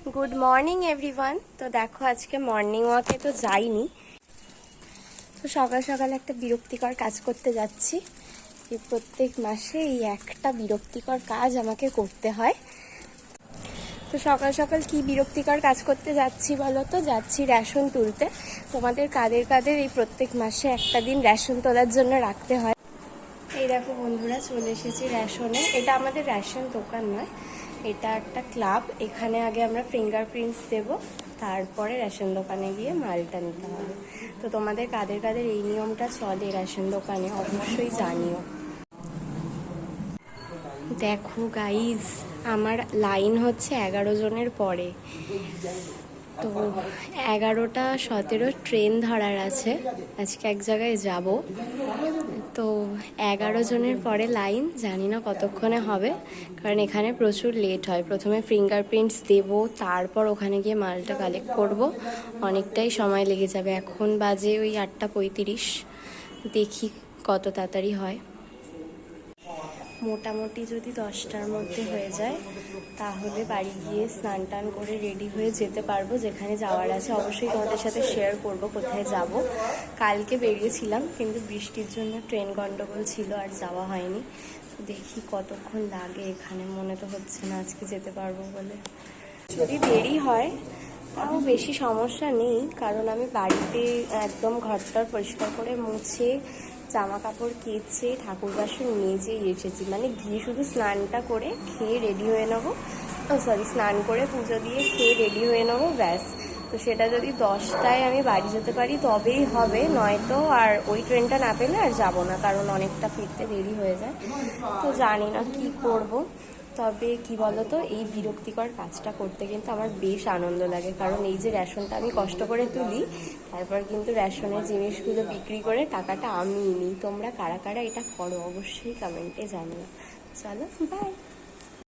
Good morning everyone. तो देखो आज के मॉर्निंग ওয়াকে তো যাইনি, তো সকাল সকাল একটা বিরক্তিকর কাজ করতে যাচ্ছি। এই প্রত্যেক মাসে এই একটা বিরক্তিকর কাজ আমাকে করতে হয়। তো সকাল সকাল কি বিরক্তিকর কাজ করতে যাচ্ছি বলো তো? যাচ্ছি রেশন তুলতে। তোমাদের কাদের কাদের এই প্রত্যেক মাসে একটা দিন রেশন তোলার জন্য রাখতে হয়? এই দেখো বন্ধুরা, চলে এসেছি রেশনে। এটা আমাদের রেশন দোকান নয়, এটা একটা ক্লাব। এখানে আগে আমরা ফিঙ্গারপ্রিন্টস দেব, তারপরে রেশন দোকানে গিয়ে মালটা নিতে হবে। তো তোমাদের কাদের কাদের এই নিয়মটা চলে রেশন দোকানে অবশ্যই জানিও। দেখো গাইজ, আমার লাইন হচ্ছে 11 জনের পরে। তো 11টা 17 ট্রেন ধরার আছে, আজকে এক জায়গায় যাব। তো 11 জনের পরে লাইন, জানি না কতক্ষণে হবে, কারণ এখানে প্রচুর লেট হয়। প্রথমে ফিঙ্গারপ্রিন্টস দেব, তারপর ওখানে গিয়ে মালটা কালেক্ট করব। অনেকটাই সময় লেগে যাবে। এখন বাজে ওই 8:35। দেখি কত তাড়াতাড়ি হয়। মোটামুটি যদি 10টার মধ্যে হয়ে যায় তাহলে বাড়ি গিয়ে স্নান টান করে রেডি হয়ে যেতে পারবো। যেখানে যাওয়ার আছে অবশ্যই তোমাদের সাথে শেয়ার করব কোথায় যাব। কালকে বেরিয়েছিলাম, কিন্তু বৃষ্টির জন্য ট্রেন গন্ডগোল ছিল আর যাওয়া হয়নি। তো দেখি কতক্ষণ লাগে। এখানে মনে তো হচ্ছে না আজকে যেতে পারবো বলে। যদি দেরি হয় তাও বেশি সমস্যা নেই, কারণ আমি বাড়িতে একদম ঘরটার পরিষ্কার করে মুছে জামা কাপড় কেচে ঠাকুর বাসন মেজে এসেছি। মানে গিয়ে শুধু স্নানটা করে খেয়ে রেডি হয়ে নেবো। স্নান করে পুজো দিয়ে খেয়ে রেডি হয়ে নেবো, ব্যাস। তো সেটা যদি 10টায় আমি বাড়ি যেতে পারি তবেই হবে, নয়তো আর ওই ট্রেনটা না পেলে আর যাবো না, কারণ অনেকটা ফিরতে দেরি হয়ে যায়। তো জানি না কি করব। তবে কি বলতো, এই বিরক্তিকর কাজটা করতে কিন্তু আমার বেশ আনন্দ লাগে, কারণ এই যে রেশনটা আমি কষ্ট করে তুলি, তারপর কিন্তু রেশনের জিনিসগুলো বিক্রি করে টাকাটা আমিই নিই। তোমরা কারা কারা এটা করো অবশ্যই কমেন্টে জানিও। চলো বাই।